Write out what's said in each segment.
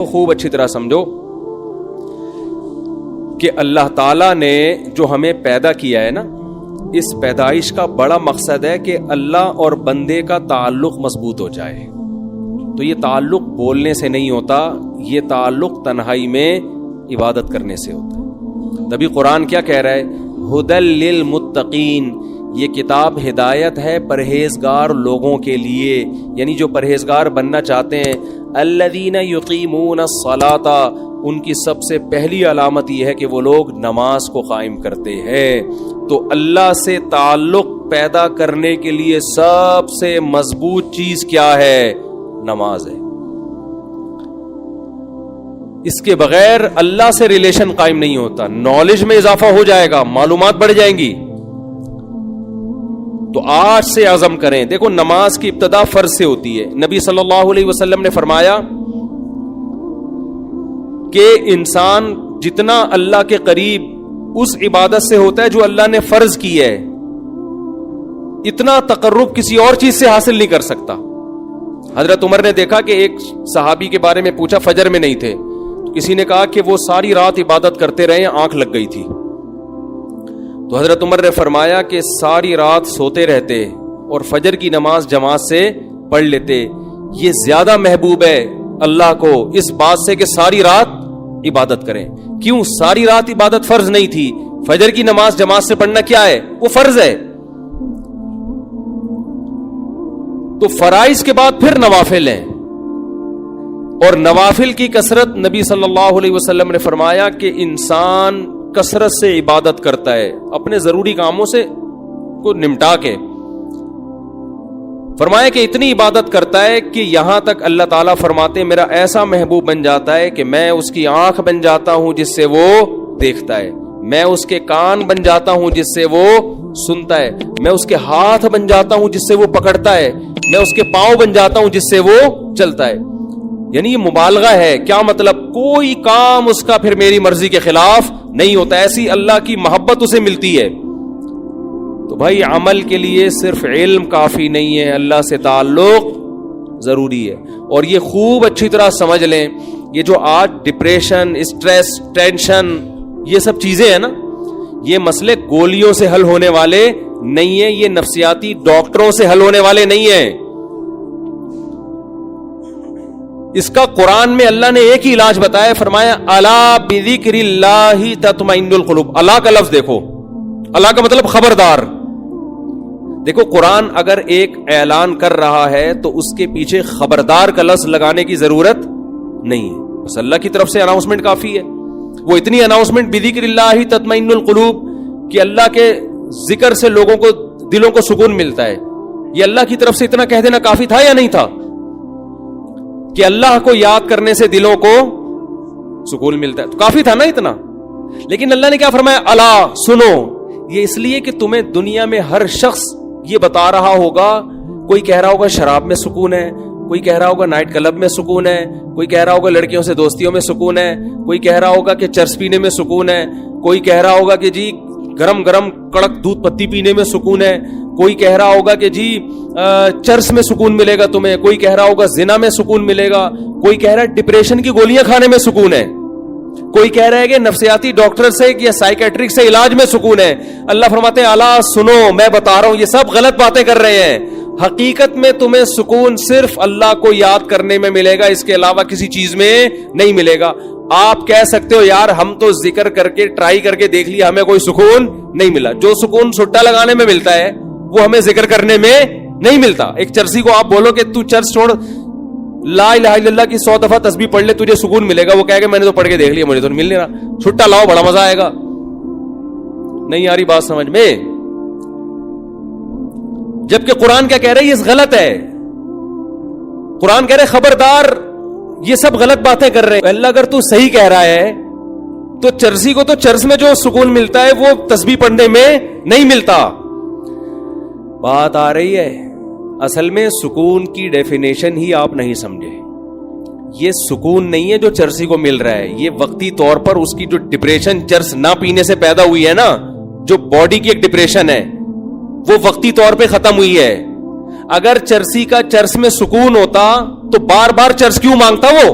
خوب اچھی طرح سمجھو کہ اللہ تعالیٰ نے جو ہمیں پیدا کیا ہے نا، اس پیدائش کا بڑا مقصد ہے کہ اللہ اور بندے کا تعلق مضبوط ہو جائے. تو یہ تعلق بولنے سے نہیں ہوتا، یہ تعلق تنہائی میں عبادت کرنے سے ہوتا ہے. تبھی قرآن کیا کہہ رہا ہے؟ ہدی للمتقین، یہ کتاب ہدایت ہے پرہیزگار لوگوں کے لیے، یعنی جو پرہیزگار بننا چاہتے ہیں. الذین یقیمون الصلاۃ، ان کی سب سے پہلی علامت یہ ہے کہ وہ لوگ نماز کو قائم کرتے ہیں. تو اللہ سے تعلق پیدا کرنے کے لیے سب سے مضبوط چیز کیا ہے؟ نماز ہے. اس کے بغیر اللہ سے ریلیشن قائم نہیں ہوتا. نالج میں اضافہ ہو جائے گا، معلومات بڑھ جائیں گی. تو آج سے عزم کریں. دیکھو نماز کی ابتدا فرض سے ہوتی ہے. نبی صلی اللہ علیہ وسلم نے فرمایا کہ انسان جتنا اللہ کے قریب اس عبادت سے ہوتا ہے جو اللہ نے فرض کی ہے، اتنا تقرب کسی اور چیز سے حاصل نہیں کر سکتا. حضرت عمر نے دیکھا کہ ایک صحابی کے بارے میں پوچھا، فجر میں نہیں تھے. کسی نے کہا کہ وہ ساری رات عبادت کرتے رہے، آنکھ لگ گئی تھی. تو حضرت عمر نے فرمایا کہ ساری رات سوتے رہتے اور فجر کی نماز جماعت سے پڑھ لیتے، یہ زیادہ محبوب ہے اللہ کو اس بات سے کہ ساری رات عبادت کریں. کیوں؟ ساری رات عبادت فرض نہیں تھی. فجر کی نماز جماعت سے پڑھنا کیا ہے؟ وہ فرض ہے. تو فرائض کے بعد پھر نوافل ہیں، اور نوافل کی کثرت نبی صلی اللہ علیہ وسلم نے فرمایا کہ انسان کثرت سے عبادت کرتا ہے اپنے ضروری کاموں سے کو نمٹا کے. فرمایا کہ اتنی عبادت کرتا ہے کہ یہاں تک اللہ تعالیٰ فرماتے میرا ایسا محبوب بن جاتا ہے کہ میں اس کی آنکھ بن جاتا ہوں جس سے وہ دیکھتا ہے، میں اس کے کان بن جاتا ہوں جس سے وہ سنتا ہے، میں اس کے ہاتھ بن جاتا ہوں جس سے وہ پکڑتا ہے، میں اس کے پاؤں بن جاتا ہوں جس سے وہ چلتا ہے. یعنی یہ مبالغہ ہے. کیا مطلب؟ کوئی کام اس کا پھر میری مرضی کے خلاف نہیں ہوتا. ایسی اللہ کی محبت اسے ملتی ہے. تو بھائی عمل کے لیے صرف علم کافی نہیں ہے، اللہ سے تعلق ضروری ہے. اور یہ خوب اچھی طرح سمجھ لیں، یہ جو آج ڈپریشن، اسٹریس، ٹینشن، یہ سب چیزیں ہیں نا، یہ مسئلے گولیوں سے حل ہونے والے نہیں ہیں، یہ نفسیاتی ڈاکٹروں سے حل ہونے والے نہیں ہیں. اس کا قرآن میں اللہ نے ایک ہی علاج بتایا، فرمایا الا بذکر اللہ تطمئن القلوب. اللہ کا لفظ دیکھو، اللہ کا مطلب خبردار. دیکھو قرآن اگر ایک اعلان کر رہا ہے تو اس کے پیچھے خبردار کا لفظ لگانے کی ضرورت نہیں ہے، بس اللہ کی طرف سے اناؤنسمنٹ کافی ہے. وہ اتنی اناؤنسمنٹ بذکر اللہ تطمئن القلوب کہ اللہ کے ذکر سے لوگوں کو دلوں کو سکون ملتا ہے. یہ اللہ کی طرف سے اتنا کہہ دینا کافی تھا یا نہیں تھا کہ اللہ کو یاد کرنے سے دلوں کو سکون ملتا ہے؟ تو کافی تھا نا اتنا. لیکن اللہ نے کیا فرمایا؟ الا سنو. یہ اس لیے کہ تمہیں دنیا میں ہر شخص یہ بتا رہا ہوگا. کوئی کہہ رہا ہوگا شراب میں سکون ہے، کوئی کہہ رہا ہوگا نائٹ کلب میں سکون ہے، کوئی کہہ رہا ہوگا لڑکیوں سے دوستیوں میں سکون ہے، کوئی کہہ رہا ہوگا کہ چرس پینے میں سکون ہے، کوئی کہہ رہا ہوگا کہ جی گرم گرم کڑک دودھ پتی پینے میں سکون ہے، کوئی کہہ رہا ہوگا کہ جی چرس میں سکون ملے گا تمہیں، کوئی کہہ رہا ہوگا زنا میں سکون ملے گا، کوئی کہہ رہا ہے ڈپریشن کی گولیاں کھانے میں سکون ہے، کوئی کہہ رہا ہے کہ نفسیاتی ڈاکٹر سے یا سائیکیٹرک سے علاج میں سکون ہے. اللہ فرماتے ہیں الا سنو، میں بتا رہا ہوں یہ سب غلط باتیں کر رہے ہیں. حقیقت میں تمہیں سکون صرف اللہ کو یاد کرنے میں ملے گا، اس کے علاوہ کسی چیز میں نہیں ملے گا. آپ کہہ سکتے ہو یار ہم تو ذکر کر کے ٹرائی کر کے دیکھ لیا، ہمیں کوئی سکون نہیں ملا. جو سکون سٹا لگانے میں ملتا ہے وہ ہمیں ذکر کرنے میں نہیں ملتا. ایک چرسی کو آپ بولو کہ تو چرس چھوڑ، لا الہ الا اللہ کی 100 دفعہ تسبیح پڑھ لے، تجھے سکون ملے گا. وہ کہے گا میں نے تو پڑھ کے دیکھ لیا، مجھے تو مل نہیں رہا. چھٹا لاؤ، بڑا مزہ آئے گا. نہیں آ رہی بات سمجھ میں؟ جبکہ قرآن کیا کہہ رہے ہیں؟ یہ غلط ہے. قرآن کہہ رہے خبردار یہ سب غلط باتیں کر رہے ہیں. اللہ اگر تو صحیح کہہ رہا ہے تو چرسی کو تو چرس میں جو سکون ملتا ہے وہ تسبیح پڑھنے میں نہیں ملتا. بات آ رہی ہے؟ اصل میں سکون کی ڈیفینیشن ہی آپ نہیں سمجھے. یہ سکون نہیں ہے جو چرسی کو مل رہا ہے، یہ وقتی طور پر اس کی جو ڈپریشن چرس نہ پینے سے پیدا ہوئی ہے نا، جو باڈی کی ایک ڈپریشن ہے، وہ وقتی طور پہ ختم ہوئی ہے. اگر چرسی کا چرس میں سکون ہوتا تو بار بار چرس کیوں مانگتا وہ؟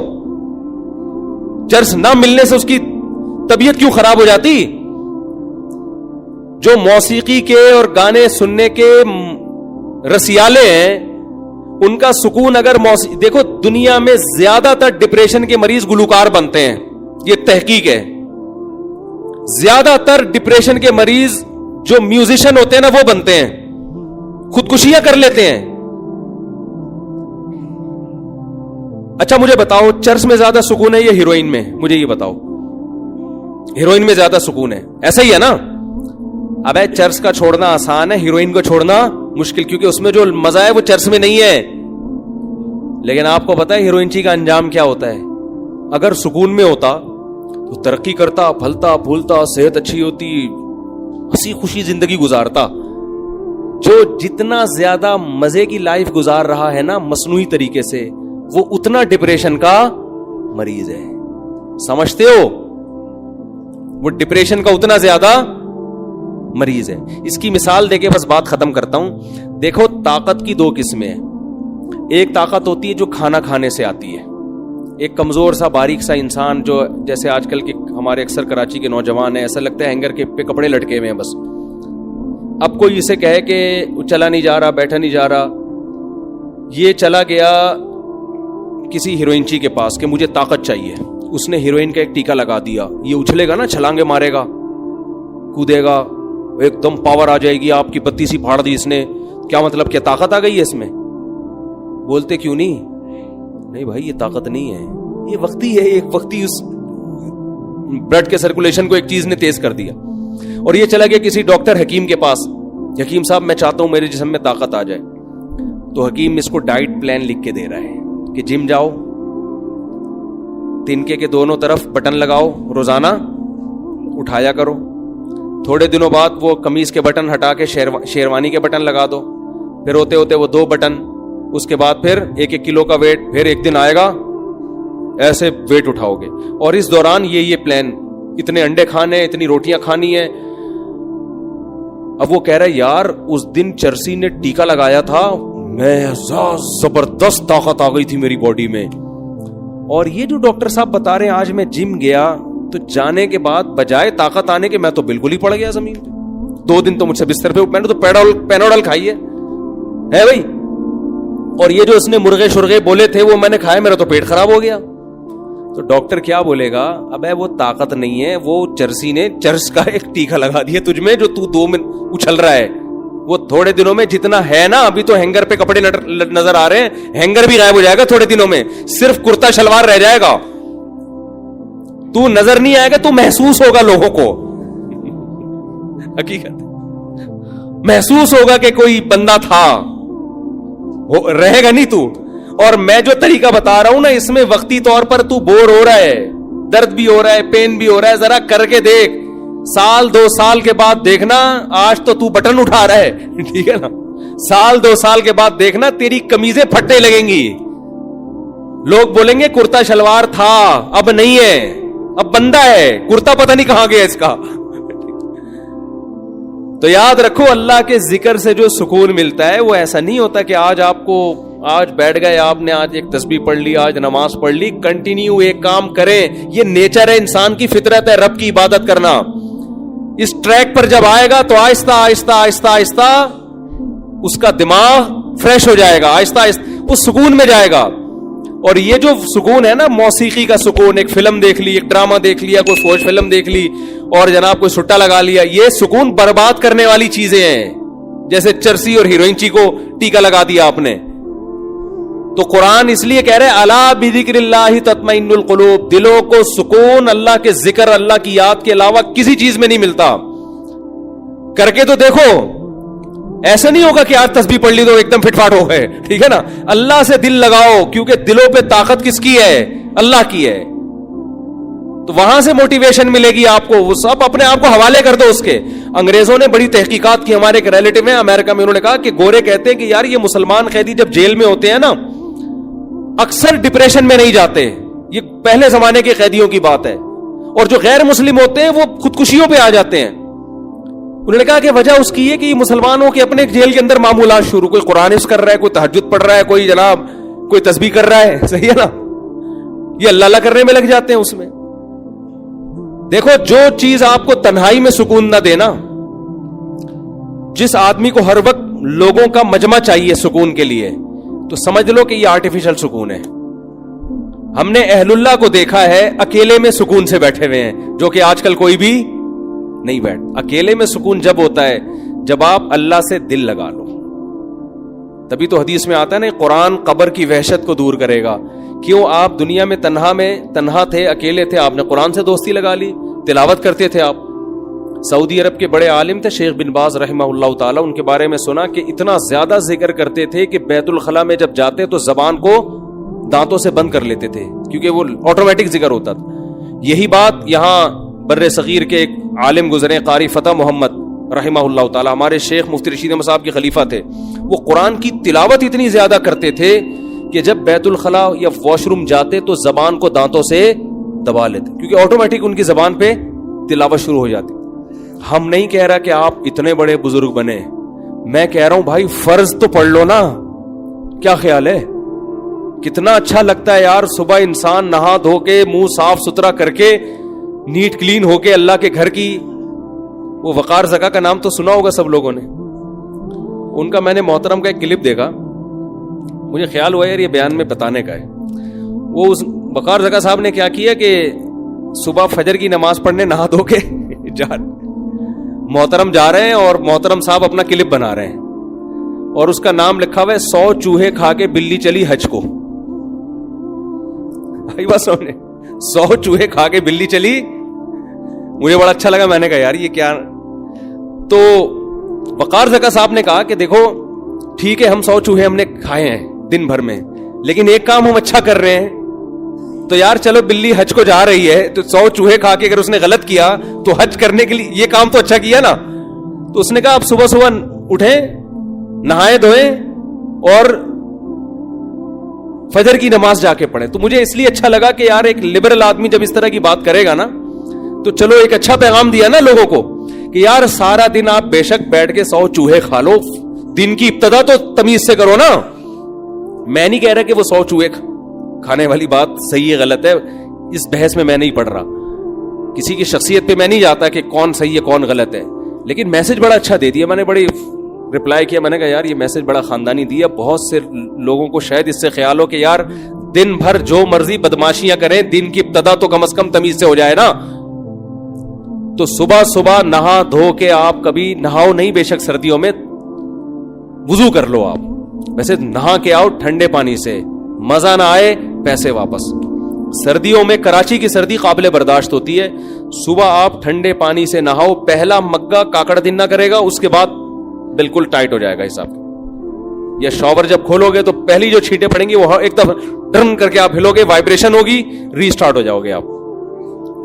چرس نہ ملنے سے اس کی طبیعت کیوں خراب ہو جاتی؟ جو موسیقی کے اور گانے سننے کے رسیالے ہیں ان کا سکون اگر دیکھو دنیا میں زیادہ تر ڈپریشن کے مریض گلوکار بنتے ہیں، یہ تحقیق ہے. زیادہ تر ڈپریشن کے مریض جو میوزیشین ہوتے ہیں نا وہ بنتے ہیں، خودکشیاں کر لیتے ہیں. اچھا مجھے بتاؤ چرس میں زیادہ سکون ہے یا ہیروئن میں؟ مجھے یہ بتاؤ. ہیروئن میں زیادہ سکون ہے، ایسا ہی ہے نا؟ اب چرس کا چھوڑنا آسان ہے، ہیروئن کو چھوڑنا مشکل، کیونکہ اس میں جو مزہ ہے وہ چرس میں نہیں ہے. لیکن آپ کو پتا ہے ہیروئن چی کا انجام کیا ہوتا ہے؟ اگر سکون میں ہوتا تو ترقی کرتا، پھلتا پھولتا، صحت اچھی ہوتی، ہنسی خوشی زندگی گزارتا. جو جتنا زیادہ مزے کی لائف گزار رہا ہے نا مصنوعی طریقے سے، وہ اتنا ڈپریشن کا مریض ہے. سمجھتے ہو؟ وہ ڈپریشن کا اتنا زیادہ مریض ہے. اس کی مثال دے کے بس بات ختم کرتا ہوں. دیکھو طاقت کی دو قسمیں ہیں. ایک طاقت ہوتی ہے جو کھانا کھانے سے آتی ہے. ایک کمزور سا باریک سا انسان جو جیسے آج کل کے ہمارے اکثر کراچی کے نوجوان ہیں، ایسا لگتا ہے ہینگر کے پہ کپڑے لٹکے ہوئے ہیں بس. اب کوئی اسے کہے کہ چلا نہیں جا رہا، بیٹھا نہیں جا رہا، یہ چلا گیا کسی ہیروئنچی کے پاس کہ مجھے طاقت چاہیے. اس نے ہیروئن کا ایک ٹیکا لگا دیا، یہ اچھلے گا نا، چھلانگے مارے گا، کودے گا، ایک دم پاور آ جائے گی. آپ کی بتی سی پھاڑ دی اس نے. کیا مطلب؟ کیا طاقت آ گئی ہے اس میں؟ بولتے کیوں نہیں بھائی یہ طاقت نہیں ہے، یہ وقتی ہے. ایک وقتی اس بلڈ کے سرکولیشن کو ایک چیز نے تیز کر دیا. اور یہ چلا گیا کسی ڈاکٹر حکیم کے پاس، حکیم صاحب میں چاہتا ہوں میرے جسم میں طاقت آ جائے. تو حکیم اس کو ڈائٹ پلان لکھ کے دے رہا ہے کہ جم جاؤ، تنکے کے دونوں طرف بٹن لگاؤ، روزانہ اٹھایا کرو. تھوڑے دنوں بعد وہ قمیض کے بٹن ہٹا کے شیروانی کے بٹن لگا دو. پھر ہوتے ہوتے وہ 2 بٹن، اس کے بعد پھر 1-1 کلو کا ویٹ. پھر ایک دن آئے گا ایسے ویٹ اٹھاؤ گے. اور اس دوران یہ پلان، اتنے انڈے کھانے، اتنی روٹیاں کھانی ہے. اب وہ کہہ رہا ہے یار اس دن چرسی نے ٹیکا لگایا تھا، میں زبردست طاقت آ گئی تھی میری باڈی میں. اور یہ جو ڈاکٹر صاحب بتا رہے ہیں آج میں جم گیا تو جانے کے بعد بجائے طاقت آنے کے میں تو بالکل ہی پڑ گیا زمین پہ. 2 دن تو مجھ سے بستر پہ، میں نے تو پینوڈل کھائی ہے بھائی. اور یہ جو اس نے مرغے شرغے بولے تھے وہ میں نے کھائے، میرا تو پیٹ خراب ہو گیا. تو ڈاکٹر کیا بولے گا؟ ابے وہ طاقت نہیں ہے، وہ چرسی نے چرس کا ایک ٹیکا لگا دیا تجھ میں جو تو 2 منٹ اچھل رہا ہے. وہ تھوڑے دنوں میں جتنا ہے نا، ابھی تو ہینگر پہ کپڑے نظر آ رہے ہیں، ہینگر بھی غائب ہو جائے گا تھوڑے دنوں میں، صرف کرتا شلوار رہ جائے گا. تو نظر نہیں آئے گا، تو محسوس ہوگا لوگوں کو، حقیقت محسوس ہوگا کہ کوئی بندہ تھا، رہے گا نہیں تو. اور میں جو طریقہ بتا رہا ہوں نا، اس میں وقتی طور پر تو بور ہو رہا ہے، درد بھی ہو رہا ہے، پین بھی ہو رہا ہے، ذرا کر کے دیکھ. 1-2 سال کے بعد دیکھنا، آج تو بٹن اٹھا رہا ہے، ٹھیک ہے نا، 1-2 سال کے بعد دیکھنا تیری قمیضیں پھٹنے لگیں گی. لوگ بولیں گے کرتا شلوار تھا، اب نہیں ہے، اب بندہ ہے، کرتا پتہ نہیں کہاں گیا اس کا. تو یاد رکھو اللہ کے ذکر سے جو سکون ملتا ہے وہ ایسا نہیں ہوتا کہ آج بیٹھ گئے آپ نے، آج ایک تسبیح پڑھ لی، آج نماز پڑھ لی. کنٹینیو ایک کام کریں، یہ نیچر ہے، انسان کی فطرت ہے رب کی عبادت کرنا. اس ٹریک پر جب آئے گا تو آہستہ آہستہ آہستہ آہستہ اس کا دماغ فریش ہو جائے گا، آہستہ آہستہ اس سکون میں جائے گا. اور یہ جو سکون ہے نا، موسیقی کا سکون، ایک فلم دیکھ لی، ایک ڈرامہ دیکھ لیا، کوئی فوج فلم دیکھ لی اور جناب کوئی سٹا لگا لیا، یہ سکون برباد کرنے والی چیزیں ہیں. جیسے چرسی اور ہیروئنچی کو ٹیکا لگا دیا آپ نے. تو قرآن اس لیے کہہ رہے الا بذکر اللہ تطمئن القلوب، دلوں کو سکون اللہ کے ذکر، اللہ کی یاد کے علاوہ کسی چیز میں نہیں ملتا. کر کے تو دیکھو، ایسا نہیں ہوگا کہ آج تسبیح پڑھ لی تو ایک دم فٹ فاٹ ہو گئے، ٹھیک ہے نا. اللہ سے دل لگاؤ، کیونکہ دلوں پہ طاقت کس کی ہے؟ اللہ کی ہے. تو وہاں سے موٹیویشن ملے گی آپ کو. وہ سب اپنے آپ کو حوالے کر دو اس کے. انگریزوں نے بڑی تحقیقات کی. ہمارے ایک ریلیٹو ہیں امریکہ میں، انہوں نے کہا کہ گورے کہتے ہیں کہ یار یہ مسلمان قیدی جب جیل میں ہوتے ہیں نا، اکثر ڈپریشن میں نہیں جاتے. یہ پہلے زمانے کے قیدیوں کی بات ہے. اور جو غیر مسلم ہوتے ہیں وہ خودکشیوں پہ آ جاتے ہیں. انہوں نے کہا کہ وجہ اس کی ہے کہ یہ مسلمانوں کے اپنے جیل کے اندر معمولات شروع، کوئی قرآن حفظ کر رہا ہے، کوئی تہجد پڑھ رہا ہے، کوئی جناب کوئی تسبیح کر رہا ہے، صحیح ہے نا، یہ اللہ اللہ کرنے میں لگ جاتے ہیں اس میں. دیکھو جو چیز آپ کو تنہائی میں سکون نہ دینا, جس آدمی کو ہر وقت لوگوں کا مجمع چاہیے سکون کے لیے, تو سمجھ لو کہ یہ آرٹیفیشل سکون ہے. ہم نے اہل اللہ کو دیکھا ہے اکیلے میں سکون سے بیٹھے ہوئے ہیں, جو کہ آج کل کوئی بھی نہیں بیٹھ. اکیلے میں سکون جب ہوتا ہے جب آپ اللہ سے دل لگا لو. تبھی تو حدیث میں آتا ہے نا, قرآن قبر کی وحشت کو دور کرے گا. کیوں؟ آپ دنیا میں تنہا تھے, اکیلے تھے, آپ نے قرآن سے دوستی لگا لی, تلاوت کرتے تھے آپ. سعودی عرب کے بڑے عالم تھے شیخ بن باز رحمہ اللہ تعالی, ان کے بارے میں سنا کہ اتنا زیادہ ذکر کرتے تھے کہ بیت الخلاء میں جب جاتے تو زبان کو دانتوں سے بند کر لیتے تھے, کیونکہ وہ آٹومیٹک ذکر ہوتا تھا. یہی بات یہاں بر صغیر کے ایک عالم گزرے, قاری فتح محمد رحمہ اللہ تعالی, ہمارے شیخ مفتی رشید احمد صاحب کے خلیفہ تھے. وہ قرآن کی تلاوت اتنی زیادہ کرتے تھے کہ جب بیت الخلاء یا واش روم جاتے تو زبان کو دانتوں سے دبا لیتے, کیونکہ آٹومیٹک ان کی زبان پہ تلاوت شروع ہو جاتی. ہم نہیں کہہ رہا کہ آپ اتنے بڑے بزرگ بنے, میں کہہ رہا ہوں بھائی فرض تو پڑھ لو نا. کیا خیال ہے؟ کتنا اچھا لگتا ہے یار, صبح انسان نہا دھو کے منہ صاف ستھرا کر کے نیٹ کلین ہو کے اللہ کے گھر کی, وہ وقار زکا کا نام تو سنا ہوگا سب لوگوں نے, ان کا میں نے محترم کا ایک کلپ دیکھا, مجھے خیال ہوا یار یہ بیان میں بتانے کا ہے. وہ اس وقار زکا صاحب نے کیا کیا کہ صبح فجر کی نماز پڑھنے نہا دھو کے محترم جا رہے ہیں, اور محترم صاحب اپنا کلپ بنا رہے ہیں, اور اس کا نام لکھا ہوا ہے 100 چوہے کھا کے بلی چلی حج کو. بھائی بات سمجھے, 100 چوہے کھا کے بلی چلی. مجھے بڑا اچھا لگا, میں نے کہا یار یہ کیا. تو وقار زکا صاحب نے کہا کہ دیکھو ٹھیک ہے, ہم 100 چوہے ہم نے کھائے ہیں دن بھر میں, لیکن ایک کام ہم اچھا کر رہے ہیں. تو یار چلو بلی حج کو جا رہی ہے تو 100 چوہے کھا کے اگر اس نے غلط کیا تو حج کرنے کے لیے یہ کام تو اچھا کیا نا. تو اس نے کہا آپ صبح صبح اٹھیں, نہائے دھوئیں اور فجر کی نماز جا کے پڑھیں. تو مجھے اس لیے اچھا لگا کہ یار ایک لبرل آدمی جب اس طرح کی بات کرے گا نا تو چلو ایک اچھا پیغام دیا نا لوگوں کو کہ یار سارا دن آپ بے شک بیٹھ کے 100 چوہے کھا لو, دن کی ابتدا تو تمیز سے کرو نا. میں نہیں کہہ رہا کہ وہ 100 چوہے کھانے والی بات صحیح ہے غلط ہے, اس بحث میں میں نہیں پڑھ رہا, کسی کی شخصیت پہ میں نہیں جاتا کہ کون صحیح ہے کون غلط ہے, لیکن میسج بڑا اچھا دے دیا. میں نے بڑی رپلائی کیا, میں نے کہا یار یہ میسج بڑا خاندانی دیا. بہت سے لوگوں کو شاید اس سے خیال ہو کہ یار دن بھر جو مرضی بدماشیاں کریں, دن کی ابتدا تو کم از کم تمیز سے ہو جائے نا. تو صبح صبح نہا دھو کے آپ کبھی نہاؤ نہیں, بے شک سردیوں میں وضو کر لو آپ, ویسے نہا کے آؤ ٹھنڈے پانی سے, مزہ نہ آئے پیسے واپس. سردیوں میں کراچی کی سردی قابل برداشت ہوتی ہے, صبح آپ ٹھنڈے پانی سے نہاؤ, پہلا مگا کاکڑ دن نہ کرے گا, اس کے بعد بالکل ٹائٹ ہو جائے گا حساب. یا شاور جب کھولو گے تو پہلی جو چھینٹیں پڑیں گی وہ ایک دفعہ ڈرن کر کے آپ ہلو گے, وائبریشن ہوگی, ری سٹارٹ ہو جاؤ گے آپ,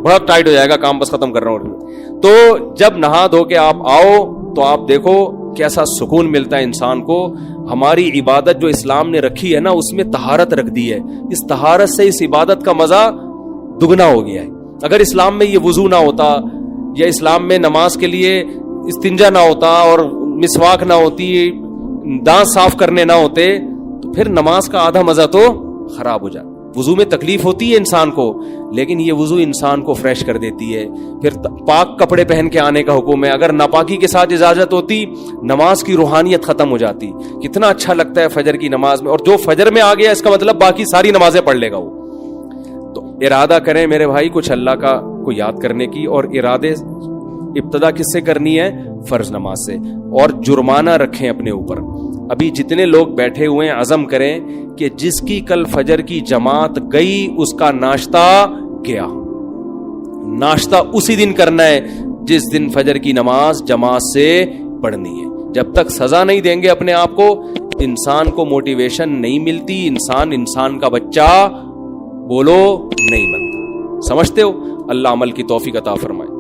بڑا ٹائٹ ہو جائے گا کام, بس ختم کر رہا ہوں. تو جب نہا دھو کے آپ آؤ تو آپ دیکھو کیسا سکون ملتا ہے انسان کو. ہماری عبادت جو اسلام نے رکھی ہے نا اس میں طہارت رکھ دی ہے, اس طہارت سے اس عبادت کا مزہ دگنا ہو گیا ہے. اگر اسلام میں یہ وضو نہ ہوتا, یا اسلام میں نماز کے لیے استنجا نہ ہوتا, اور مسواک نہ ہوتی, دانت صاف کرنے نہ ہوتے, تو پھر نماز کا آدھا مزہ تو خراب ہو جاتا. وضو میں تکلیف ہوتی ہے انسان کو, لیکن یہ وضو انسان کو فریش کر دیتی ہے. پھر پاک کپڑے پہن کے آنے کا حکم ہے, اگر ناپاکی کے ساتھ اجازت ہوتی نماز کی روحانیت ختم ہو جاتی. کتنا اچھا لگتا ہے فجر کی نماز میں, اور جو فجر میں آ گیا اس کا مطلب باقی ساری نمازیں پڑھ لے گا وہ. تو ارادہ کریں میرے بھائی کچھ اللہ کا کو یاد کرنے کی, اور ارادے ابتدا کس سے کرنی ہے؟ فرض نماز سے. اور جرمانہ رکھیں اپنے اوپر. ابھی جتنے لوگ بیٹھے ہوئے ہیں عزم کریں کہ جس کی کل فجر کی جماعت گئی اس کا ناشتہ گیا. ناشتہ اسی دن کرنا ہے جس دن فجر کی نماز جماعت سے پڑھنی ہے. جب تک سزا نہیں دیں گے اپنے آپ کو, انسان کو موٹیویشن نہیں ملتی, انسان کا بچہ بولو نہیں بنتا. سمجھتے ہو؟ اللہ عمل کی توفیق عطا فرمائے.